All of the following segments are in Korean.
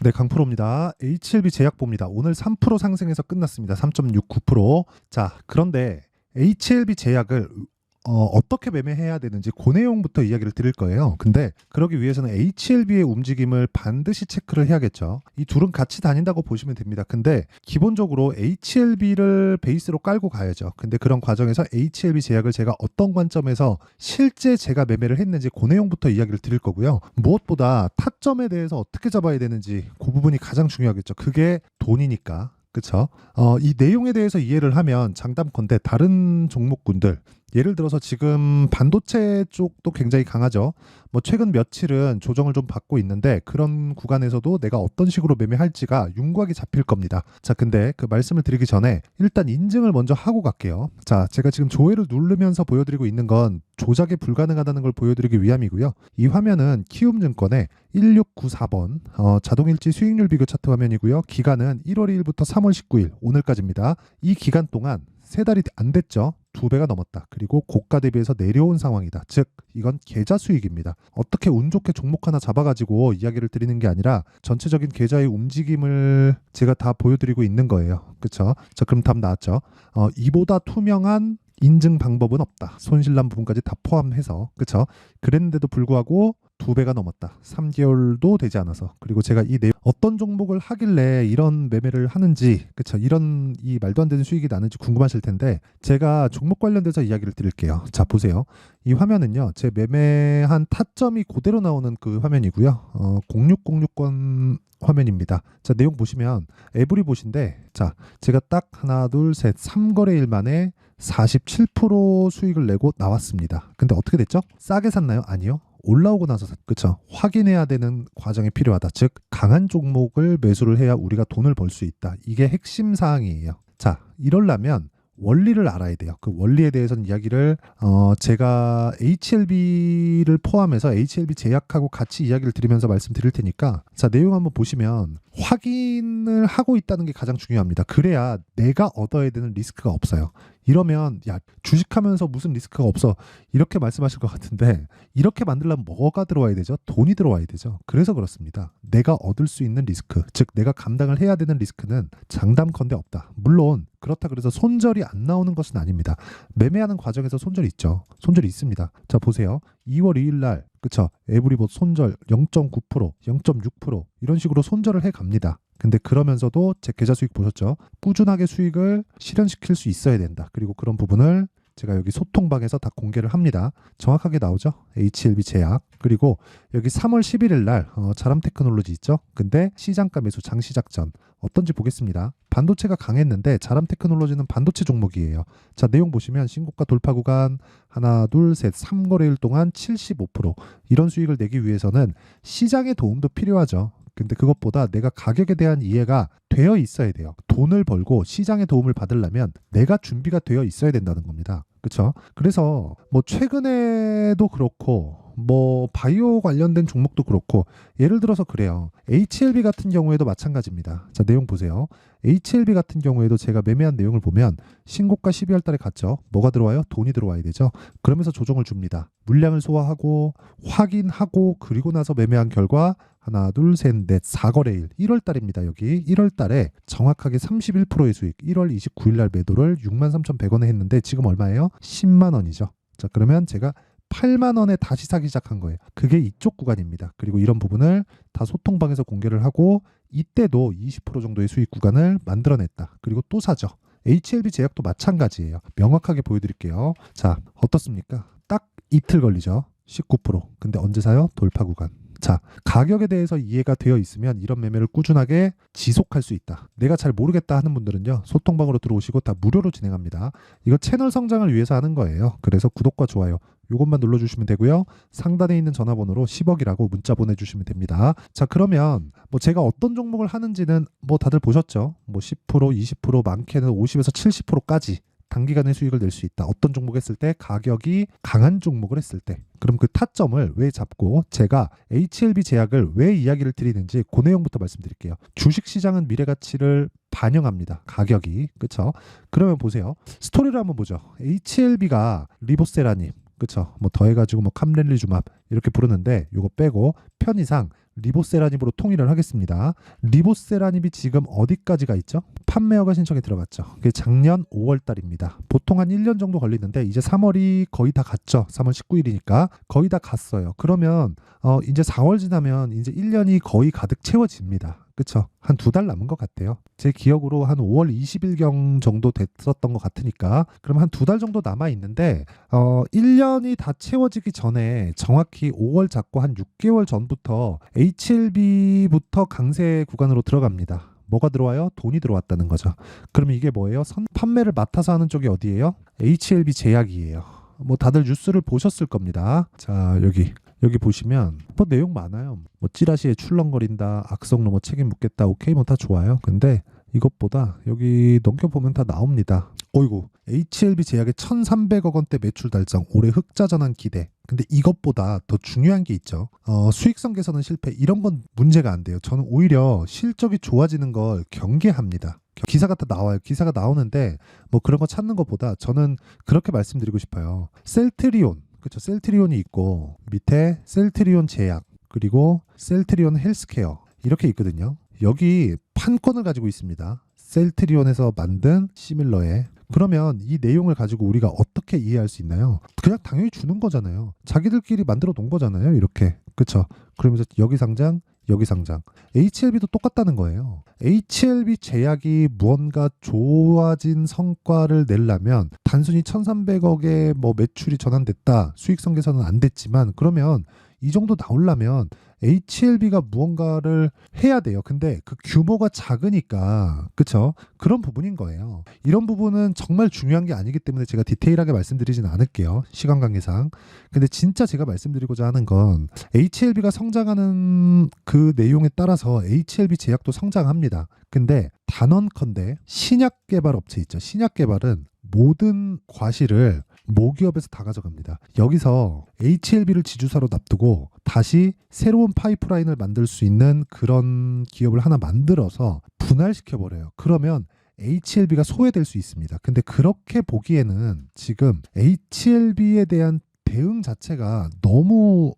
네, 강프로입니다. HLB 제약보입니다. 오늘 3% 상승해서 끝났습니다. 3.69%. 자, 그런데 HLB 제약을 어떻게 매매해야 되는지 그 내용부터 이야기를 드릴 거예요. 근데 그러기 위해서는 HLB의 움직임을 반드시 체크를 해야겠죠. 이 둘은 같이 다닌다고 보시면 됩니다. 근데 기본적으로 HLB를 베이스로 깔고 가야죠. 근데 그런 과정에서 HLB 제약을 제가 어떤 관점에서 실제 제가 매매를 했는지 그 내용부터 이야기를 드릴 거고요. 무엇보다 타점에 대해서 어떻게 잡아야 되는지 그 부분이 가장 중요하겠죠. 그게 돈이니까. 그쵸? 이 내용에 대해서 이해를 하면 장담컨대 다른 종목군들, 예를 들어서 지금 반도체 쪽도 굉장히 강하죠. 뭐 최근 며칠은 조정을 좀 받고 있는데 그런 구간에서도 내가 어떤 식으로 매매할지가 윤곽이 잡힐 겁니다. 자, 근데 그 말씀을 드리기 전에 일단 인증을 먼저 하고 갈게요. 자, 제가 지금 조회를 누르면서 보여드리고 있는 건 조작이 불가능하다는 걸 보여드리기 위함이고요. 이 화면은 키움증권의 1694번 자동일지 수익률 비교 차트 화면이고요. 기간은 1월 2일부터 3월 19일 오늘까지입니다. 이 기간 동안 3달이 안 됐죠. 2배가 넘었다. 그리고 고가 대비해서 내려온 상황이다. 즉 이건 계좌 수익입니다. 어떻게 운 좋게 종목 하나 잡아가지고 이야기를 드리는 게 아니라 전체적인 계좌의 움직임을 제가 다 보여드리고 있는 거예요. 그렇죠? 자, 그럼 답 나왔죠. 이보다 투명한 인증 방법은 없다. 손실난 부분까지 다 포함해서. 그렇죠? 그랬는데도 불구하고 2배가 넘었다. 3개월도 되지 않아서. 그리고 제가 이 내용 어떤 종목을 하길래 이런 매매를 하는지, 그쵸? 이런 이 말도 안 되는 수익이 나는지 궁금하실 텐데 제가 종목 관련돼서 이야기를 드릴게요. 자, 보세요. 이 화면은요. 제 매매한 타점이 그대로 나오는 그 화면이고요. 0606권 화면입니다. 자, 내용 보시면 에브리봇인데, 자, 제가 딱 하나, 둘, 셋, 3거래일 만에 47% 수익을 내고 나왔습니다. 근데 어떻게 됐죠? 싸게 샀나요? 아니요. 올라오고 나서 그쵸? 확인해야 되는 과정이 필요하다. 즉 강한 종목을 매수를 해야 우리가 돈을 벌 수 있다. 이게 핵심 사항이에요. 자, 이러려면 원리를 알아야 돼요. 그 원리에 대해서는 이야기를 제가 HLB를 포함해서 HLB 제약하고 같이 이야기를 드리면서 말씀드릴 테니까, 자, 내용 한번 보시면 확인을 하고 있다는 게 가장 중요합니다. 그래야 내가 얻어야 되는 리스크가 없어요. 이러면 야, 주식하면서 무슨 리스크가 없어 이렇게 말씀하실 것 같은데, 이렇게 만들려면 뭐가 들어와야 되죠? 돈이 들어와야 되죠. 그래서 그렇습니다. 내가 얻을 수 있는 리스크, 즉 내가 감당을 해야 되는 리스크는 장담컨대 없다. 물론 그렇다 그래서 손절이 안 나오는 것은 아닙니다. 매매하는 과정에서 손절이 있죠. 손절이 있습니다. 자, 보세요. 2월 2일 날 그쵸? 에브리봇 손절 0.9%, 0.6% 이런 식으로 손절을 해 갑니다. 근데 그러면서도 제 계좌 수익 보셨죠? 꾸준하게 수익을 실현시킬 수 있어야 된다. 그리고 그런 부분을 제가 여기 소통방에서 다 공개를 합니다. 정확하게 나오죠? HLB 제약. 그리고 여기 3월 11일 날 자람 테크놀로지 있죠? 근데 시장가 매수 장시작 전 어떤지 보겠습니다. 반도체가 강했는데 자람 테크놀로지는 반도체 종목이에요. 자, 내용 보시면 신고가 돌파 구간 하나, 둘, 셋, 3거래일 동안 75% 이런 수익을 내기 위해서는 시장의 도움도 필요하죠. 근데 그것보다 내가 가격에 대한 이해가 되어 있어야 돼요. 돈을 벌고 시장의 도움을 받으려면 내가 준비가 되어 있어야 된다는 겁니다. 그렇죠? 그래서 뭐 최근에도 그렇고 뭐 바이오 관련된 종목도 그렇고, 예를 들어서 그래요. HLB 같은 경우에도 마찬가지입니다. 자, 내용 보세요. HLB 같은 경우에도 제가 매매한 내용을 보면 신고가 12월 달에 갔죠. 뭐가 들어와요? 돈이 들어와야 되죠. 그러면서 조정을 줍니다. 물량을 소화하고 확인하고 그리고 나서 매매한 결과 하나, 둘, 셋, 넷, 4거래일 1월 달입니다. 여기 1월 달에 정확하게 31%의 수익, 1월 29일 날 매도를 63,100원에 했는데 지금 얼마예요? 10만 원이죠. 자, 그러면 제가 8만 원에 다시 사기 시작한 거예요. 그게 이쪽 구간입니다. 그리고 이런 부분을 다 소통방에서 공개를 하고 이때도 20% 정도의 수익 구간을 만들어냈다. 그리고 또 사죠. HLB 제약도 마찬가지예요. 명확하게 보여드릴게요. 자, 어떻습니까? 딱 이틀 걸리죠. 19%. 근데 언제 사요? 돌파 구간. 자, 가격에 대해서 이해가 되어 있으면 이런 매매를 꾸준하게 지속할 수 있다. 내가 잘 모르겠다 하는 분들은요, 소통방으로 들어오시고 다 무료로 진행합니다. 이거 채널 성장을 위해서 하는 거예요. 그래서 구독과 좋아요 이것만 눌러주시면 되고요. 상단에 있는 전화번호로 10억이라고 문자 보내주시면 됩니다. 자, 그러면 뭐 제가 어떤 종목을 하는지는 뭐 다들 보셨죠? 뭐 10%, 20%, 많게는 50에서 70%까지 단기간에 수익을 낼 수 있다. 어떤 종목 했을 때? 가격이 강한 종목을 했을 때. 그럼 그 타점을 왜 잡고 제가 HLB 제약을 왜 이야기를 드리는지 그 내용부터 말씀드릴게요. 주식시장은 미래가치를 반영합니다. 가격이. 그렇죠? 그러면 보세요. 스토리를 한번 보죠. HLB가 리보세라님, 그렇죠? 뭐 더해가지고 뭐 캄렐리주맙 이렇게 부르는데 요거 빼고 편의상 리보세라닙으로 통일을 하겠습니다. 리보세라닙이 지금 어디까지가 있죠? 판매허가 신청이 들어갔죠. 그게 작년 5월 달입니다. 보통 한 1년 정도 걸리는데 이제 3월이 거의 다 갔죠. 3월 19일이니까 거의 다 갔어요. 그러면 이제 4월 지나면 이제 1년이 거의 가득 채워집니다. 그쵸? 한 2달 남은 것 같아요. 제 기억으로 한 5월 20일경 정도 됐었던 것 같으니까 그럼 한 2달 정도 남아 있는데 1년이 다 채워지기 전에 정확히 5월 잡고 한 6개월 전부터 HLB부터 강세 구간으로 들어갑니다. 뭐가 들어와요? 돈이 들어왔다는 거죠. 그러면 이게 뭐예요? 판매를 맡아서 하는 쪽이 어디예요? HLB 제약이에요. 뭐 다들 뉴스를 보셨을 겁니다. 자, 여기 보시면 뭐 내용 많아요. 뭐 찌라시에 출렁거린다, 악성로 뭐 책임 묻겠다, 오케이 뭐 다 좋아요. 근데 이것보다 여기 넘겨보면 다 나옵니다. 어이구, HLB 제약의 1,300억 원대 매출 달성, 올해 흑자 전환 기대. 근데 이것보다 더 중요한 게 있죠. 수익성 개선은 실패. 이런 건 문제가 안 돼요. 저는 오히려 실적이 좋아지는 걸 경계합니다. 기사가 다 나와요. 기사가 나오는데 뭐 그런 거 찾는 것보다 저는 그렇게 말씀드리고 싶어요. 셀트리온, 그렇죠. 셀트리온이 있고 밑에 셀트리온 제약, 그리고 셀트리온 헬스케어 이렇게 있거든요. 여기 판권을 가지고 있습니다. 셀트리온에서 만든 시밀러에. 그러면 이 내용을 가지고 우리가 어떻게 이해할 수 있나요? 그냥 당연히 주는 거잖아요. 자기들끼리 만들어 놓은 거잖아요. 이렇게. 그렇죠. 그러면서 여기 상장, 여기 상장. HLB도 똑같다는 거예요. HLB 제약이 무언가 좋아진 성과를 내려면 단순히 1,300억의 뭐 매출이 전환됐다, 수익성 개선은 안 됐지만 그러면 이 정도 나오려면 HLB가 무언가를 해야 돼요. 근데 그 규모가 작으니까, 그쵸? 그런 부분인 거예요. 이런 부분은 정말 중요한 게 아니기 때문에 제가 디테일하게 말씀드리지는 않을게요. 시간 관계상. 근데 진짜 제가 말씀드리고자 하는 건 HLB가 성장하는 그 내용에 따라서 HLB 제약도 성장합니다. 근데 단언컨대 신약 개발 업체 있죠. 신약 개발은 모든 과실을 모기업에서 다 가져갑니다. 여기서 HLB를 지주사로 납두고 다시 새로운 파이프라인을 만들 수 있는 그런 기업을 하나 만들어서 분할시켜버려요. 그러면 HLB가 소외될 수 있습니다. 근데 그렇게 보기에는 지금 HLB에 대한 대응 자체가 너무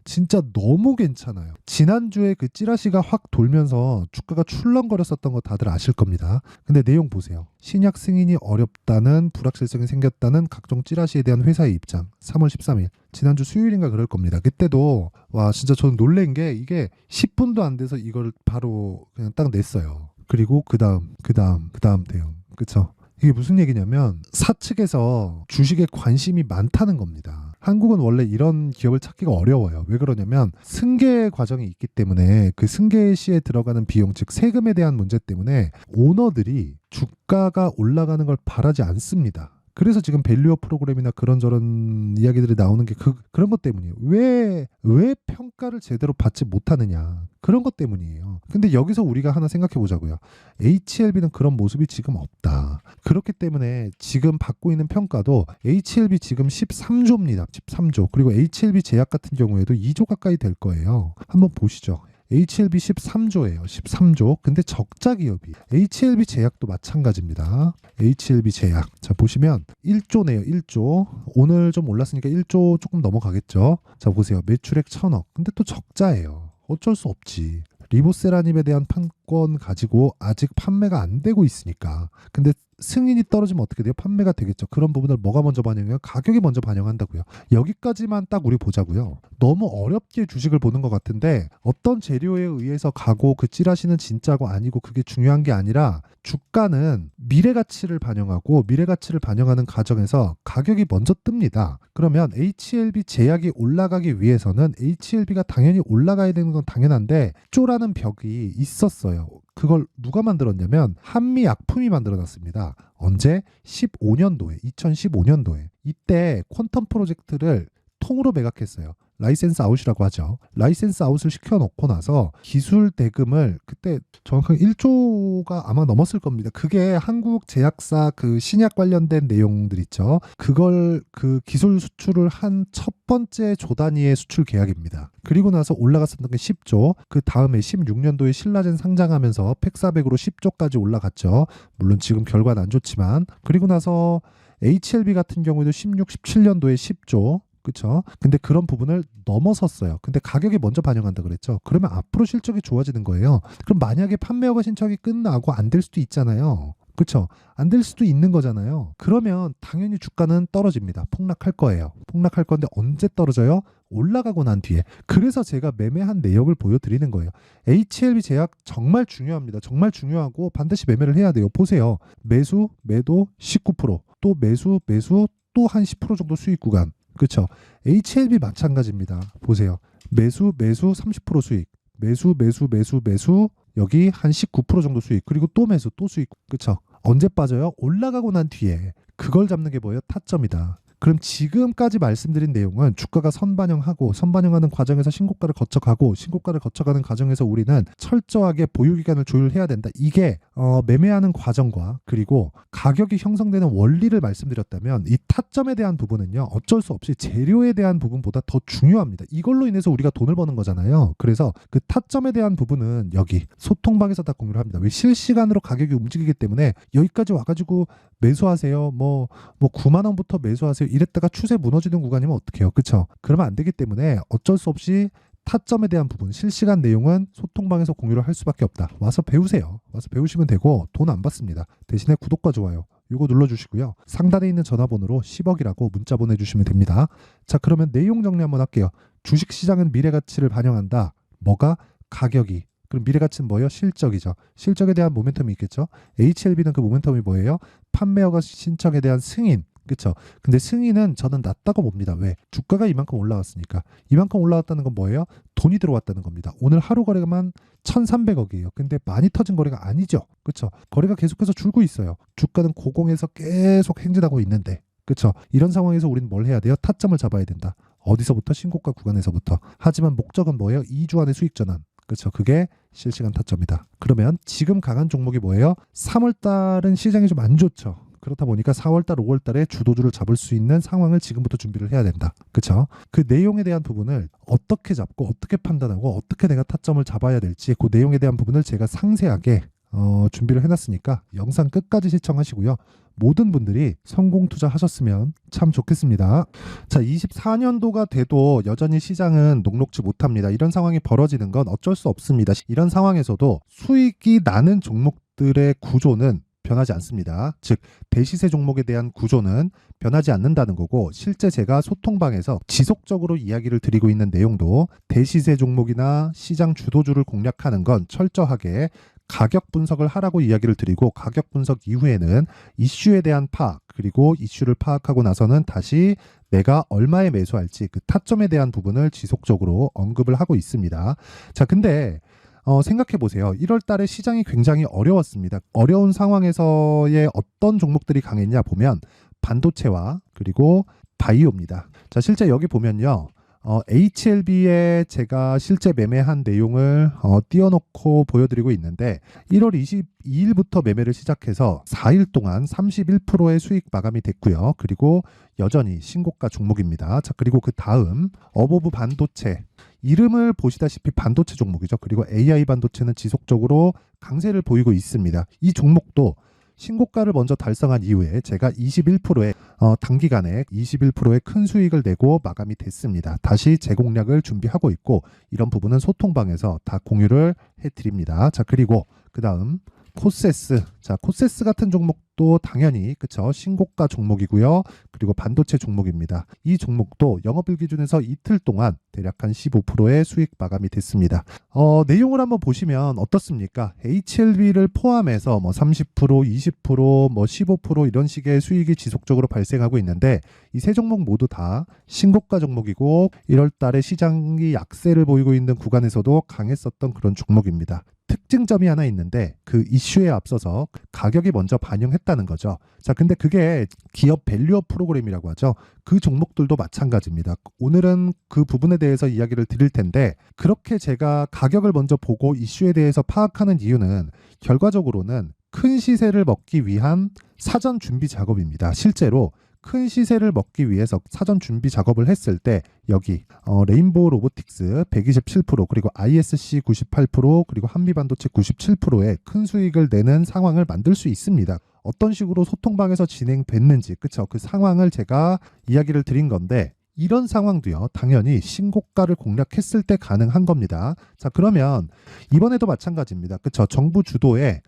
진짜 너무 괜찮아요. 지난주에 그 찌라시가 확 돌면서 주가가 출렁거렸었던 거 다들 아실 겁니다. 근데 내용 보세요. 신약 승인이 어렵다는, 불확실성이 생겼다는 각종 찌라시에 대한 회사의 입장. 3월 13일. 지난주 수요일인가 그럴 겁니다. 그때도 와 진짜 저는 놀란 게 이게 10분도 안 돼서 이걸 바로 그냥 딱 냈어요. 그리고 그 다음 대응. 그쵸? 이게 무슨 얘기냐면 사측에서 주식에 관심이 많다는 겁니다. 한국은 원래 이런 기업을 찾기가 어려워요. 왜 그러냐면 승계 과정이 있기 때문에 그 승계 시에 들어가는 비용, 즉 세금에 대한 문제 때문에 오너들이 주가가 올라가는 걸 바라지 않습니다. 그래서 지금 밸류업 프로그램이나 그런저런 이야기들이 나오는 게 그런 것 때문이에요. 왜 평가를 제대로 받지 못하느냐. 그런 것 때문이에요. 근데 여기서 우리가 하나 생각해 보자고요. HLB는 그런 모습이 지금 없다. 그렇기 때문에 지금 받고 있는 평가도 HLB 지금 13조입니다. 13조. 그리고 HLB 제약 같은 경우에도 2조 가까이 될 거예요. 한번 보시죠. HLB 13조예요. 13조. 근데 적자 기업이. HLB 제약도 마찬가지입니다. HLB 제약. 자, 보시면 1조네요. 1조. 오늘 좀 올랐으니까 1조 조금 넘어가겠죠. 자, 보세요. 매출액 1,000억. 근데 또 적자예요. 어쩔 수 없지. 리보세라닙에 대한 판권 가지고 아직 판매가 안 되고 있으니까. 근데 승인이 떨어지면 어떻게 돼요? 판매가 되겠죠. 그런 부분을 뭐가 먼저 반영해요? 가격이 먼저 반영한다고요. 여기까지만 딱 우리 보자고요. 너무 어렵게 주식을 보는 것 같은데 어떤 재료에 의해서 가고 그 찌라시는 진짜고 아니고 그게 중요한 게 아니라 주가는 미래가치를 반영하고 미래가치를 반영하는 과정에서 가격이 먼저 뜹니다. 그러면 HLB 제약이 올라가기 위해서는 HLB가 당연히 올라가야 되는 건 당연한데 쪼라는 벽이 있었어요. 그걸 누가 만들었냐면 한미약품이 만들어놨습니다. 언제? 15년도에 2015년도에 이때 퀀텀 프로젝트를 통으로 매각했어요. 라이센스 아웃이라고 하죠. 라이센스 아웃을 시켜놓고 나서 기술 대금을 그때 정확하게 1조가 아마 넘었을 겁니다. 그게 한국 제약사 그 신약 관련된 내용들 있죠. 그걸 그 기술 수출을 한 첫 번째 조 단위의 수출 계약입니다. 그리고 나서 올라갔었던 게 10조. 그 다음에 16년도에 신라젠 상장하면서 팩400으로 10조까지 올라갔죠. 물론 지금 결과는 안 좋지만. 그리고 나서 HLB 같은 경우에도 16, 17년도에 10조. 그쵸? 근데 그런 부분을 넘어섰어요. 근데 가격이 먼저 반영한다 그랬죠. 그러면 앞으로 실적이 좋아지는 거예요. 그럼 만약에 판매 허가 신청이 끝나고 안 될 수도 있잖아요. 그쵸? 안 될 수도 있는 거잖아요. 그러면 당연히 주가는 떨어집니다. 폭락할 거예요. 폭락할 건데 언제 떨어져요? 올라가고 난 뒤에. 그래서 제가 매매한 내역을 보여드리는 거예요. HLB 제약 정말 중요합니다. 정말 중요하고 반드시 매매를 해야 돼요. 보세요. 매수, 매도 19%, 또 매수, 매수 또 한 10% 정도 수익 구간. 그쵸? HLB 마찬가지입니다. 보세요. 매수, 매수 30% 수익. 매수, 매수, 매수, 매수 여기 한 19% 정도 수익. 그리고 또 매수, 또 수익. 그쵸? 언제 빠져요? 올라가고 난 뒤에. 그걸 잡는 게 뭐예요? 타점이다. 그럼 지금까지 말씀드린 내용은 주가가 선반영하는 과정에서 신고가를 거쳐가고 신고가를 거쳐가는 과정에서 우리는 철저하게 보유기간을 조율해야 된다. 이게 매매하는 과정과 그리고 가격이 형성되는 원리를 말씀드렸다면 이 타점에 대한 부분은요. 어쩔 수 없이 재료에 대한 부분보다 더 중요합니다. 이걸로 인해서 우리가 돈을 버는 거잖아요. 그래서 그 타점에 대한 부분은 여기 소통방에서 다 공유를 합니다. 왜 실시간으로 가격이 움직이기 때문에 여기까지 와가지고 매수하세요. 뭐 9만 원부터 매수하세요. 이랬다가 추세 무너지는 구간이면 어떡해요. 그쵸? 그러면 안 되기 때문에 어쩔 수 없이 타점에 대한 부분, 실시간 내용은 소통방에서 공유를 할 수밖에 없다. 와서 배우세요. 와서 배우시면 되고 돈 안 받습니다. 대신에 구독과 좋아요. 이거 눌러주시고요. 상단에 있는 전화번호로 10억이라고 문자 보내주시면 됩니다. 자, 그러면 내용 정리 한번 할게요. 주식시장은 미래가치를 반영한다. 뭐가? 가격이. 그럼 미래가치는 뭐예요? 실적이죠. 실적에 대한 모멘텀이 있겠죠. HLB는 그 모멘텀이 뭐예요? 판매허가 신청에 대한 승인. 그쵸? 근데 승인은 저는 낮다고 봅니다. 왜? 주가가 이만큼 올라왔으니까. 이만큼 올라왔다는 건 뭐예요? 돈이 들어왔다는 겁니다. 오늘 하루 거래가만 1,300억이에요. 근데 많이 터진 거래가 아니죠. 그쵸? 거래가 계속해서 줄고 있어요. 주가는 고공에서 계속 행진하고 있는데. 그쵸? 이런 상황에서 우리는 뭘 해야 돼요? 타점을 잡아야 된다. 어디서부터? 신고가 구간에서부터. 하지만 목적은 뭐예요? 2주 안에 수익 전환. 그렇죠. 그게 실시간 타점이다. 그러면 지금 강한 종목이 뭐예요? 3월 달은 시장이 좀 안 좋죠. 그렇다 보니까 4월 달, 5월 달에 주도주를 잡을 수 있는 상황을 지금부터 준비를 해야 된다. 그렇죠? 그 내용에 대한 부분을 어떻게 잡고 어떻게 판단하고 어떻게 내가 타점을 잡아야 될지 그 내용에 대한 부분을 제가 상세하게 준비를 해놨으니까 영상 끝까지 시청하시고요. 모든 분들이 성공 투자하셨으면 참 좋겠습니다. 자, 24년도가 돼도 여전히 시장은 녹록지 못합니다. 이런 상황이 벌어지는 건 어쩔 수 없습니다. 이런 상황에서도 수익이 나는 종목들의 구조는 변하지 않습니다. 즉 대시세 종목에 대한 구조는 변하지 않는다는 거고 실제 제가 소통방에서 지속적으로 이야기를 드리고 있는 내용도 대시세 종목이나 시장 주도주를 공략하는 건 철저하게 가격 분석을 하라고 이야기를 드리고 가격 분석 이후에는 이슈에 대한 파악 그리고 이슈를 파악하고 나서는 다시 내가 얼마에 매수할지 그 타점에 대한 부분을 지속적으로 언급을 하고 있습니다. 자, 근데 생각해 보세요. 1월 달에 시장이 굉장히 어려웠습니다. 어려운 상황에서의 어떤 종목들이 강했냐 보면 반도체와 그리고 바이오입니다. 자, 실제 여기 보면요. HLB에 제가 실제 매매한 내용을 띄워놓고 보여드리고 있는데 1월 22일부터 매매를 시작해서 4일 동안 31%의 수익 마감이 됐고요. 그리고 여전히 신고가 종목입니다. 자, 그리고 그 다음 어보브 반도체 이름을 보시다시피 반도체 종목이죠. 그리고 AI 반도체는 지속적으로 강세를 보이고 있습니다. 이 종목도 신고가를 먼저 달성한 이후에 제가 21%의 단기간에 21%의 큰 수익을 내고 마감이 됐습니다. 다시 재공략을 준비하고 있고 이런 부분은 소통방에서 다 공유를 해드립니다. 자, 그리고 그 다음 코세스. 자, 코세스 같은 종목도 당연히 그쵸 신고가 종목이고요. 그리고 반도체 종목입니다. 이 종목도 영업일 기준에서 이틀 동안 대략 한 15%의 수익 마감이 됐습니다. 내용을 한번 보시면 어떻습니까? HLB를 포함해서 뭐 30%, 20%, 뭐 15% 이런 식의 수익이 지속적으로 발생하고 있는데 이 세 종목 모두 다 신고가 종목이고 1월 달에 시장이 약세를 보이고 있는 구간에서도 강했었던 그런 종목입니다. 특징점이 하나 있는데 그 이슈에 앞서서 가격이 먼저 반영했다는 거죠. 자, 근데 그게 기업 밸류업 프로그램이라고 하죠. 그 종목들도 마찬가지입니다. 오늘은 그 부분에 대해서 이야기를 드릴 텐데 그렇게 제가 가격을 먼저 보고 이슈에 대해서 파악하는 이유는 결과적으로는 큰 시세를 먹기 위한 사전 준비 작업입니다. 실제로 큰 시세를 먹기 위해서 사전 준비 작업을 했을 때 여기 레인보우 로보틱스 127% 그리고 ISC 98% 그리고 한미반도체 97%의 큰 수익을 내는 상황을 만들 수 있습니다. 어떤 식으로 소통방에서 진행됐는지 그쵸? 그 상황을 제가 이야기를 드린 건데 이런 상황도요, 당연히 신고가를 공략했을 때 가능한 겁니다. 자, 그러면 이번에도 마찬가지입니다. 그쵸? 정부 주도의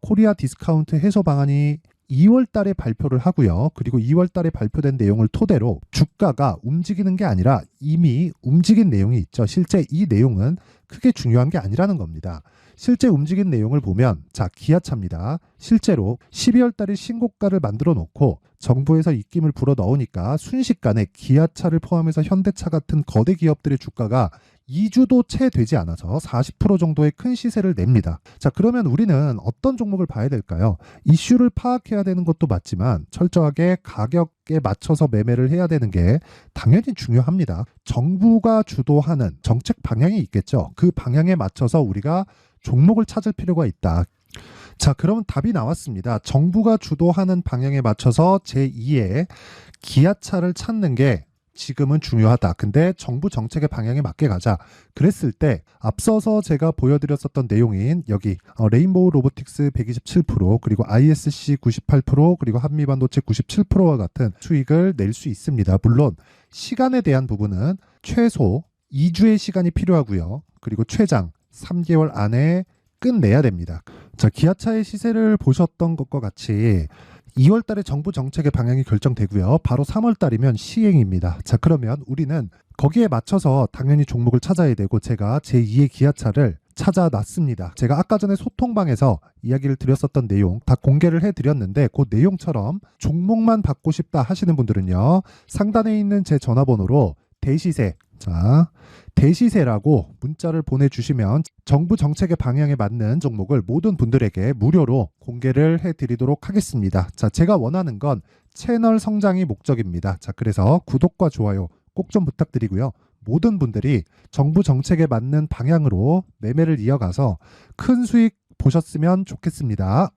코리아 디스카운트 해소 방안이 2월 달에 발표를 하고요. 그리고 2월 달에 발표된 내용을 토대로 주가가 움직이는 게 아니라 이미 움직인 내용이 있죠. 실제 이 내용은 크게 중요한 게 아니라는 겁니다. 실제 움직인 내용을 보면, 자, 기아차입니다. 실제로 12월 달에 신고가를 만들어 놓고 정부에서 입김을 불어 넣으니까 순식간에 기아차를 포함해서 현대차 같은 거대 기업들의 주가가 2주도 채 되지 않아서 40% 정도의 큰 시세를 냅니다. 자, 그러면 우리는 어떤 종목을 봐야 될까요? 이슈를 파악해야 되는 것도 맞지만 철저하게 가격에 맞춰서 매매를 해야 되는 게 당연히 중요합니다. 정부가 주도하는 정책 방향이 있겠죠. 그 방향에 맞춰서 우리가 종목을 찾을 필요가 있다. 자, 그러면 답이 나왔습니다. 정부가 주도하는 방향에 맞춰서 제2의 기아차를 찾는 게 지금은 중요하다. 근데 정부 정책의 방향에 맞게 가자. 그랬을 때 앞서서 제가 보여드렸었던 내용인 여기 레인보우 로보틱스 127% 그리고 ISC 98% 그리고 한미반도체 97%와 같은 수익을 낼 수 있습니다. 물론 시간에 대한 부분은 최소 2주의 시간이 필요하고요. 그리고 최장 3개월 안에 끝내야 됩니다. 자, 기아차의 시세를 보셨던 것과 같이 2월 달에 정부 정책의 방향이 결정되고요. 바로 3월 달이면 시행입니다. 자, 그러면 우리는 거기에 맞춰서 당연히 종목을 찾아야 되고 제가 제2의 기아차를 찾아놨습니다. 제가 아까 전에 소통방에서 이야기를 드렸었던 내용 다 공개를 해드렸는데 그 내용처럼 종목만 받고 싶다 하시는 분들은요. 상단에 있는 제 전화번호로 대시세, 자, 대시세라고 문자를 보내주시면 정부 정책의 방향에 맞는 종목을 모든 분들에게 무료로 공개를 해드리도록 하겠습니다. 자, 제가 원하는 건 채널 성장이 목적입니다. 자, 그래서 구독과 좋아요 꼭 좀 부탁드리고요. 모든 분들이 정부 정책에 맞는 방향으로 매매를 이어가서 큰 수익 보셨으면 좋겠습니다.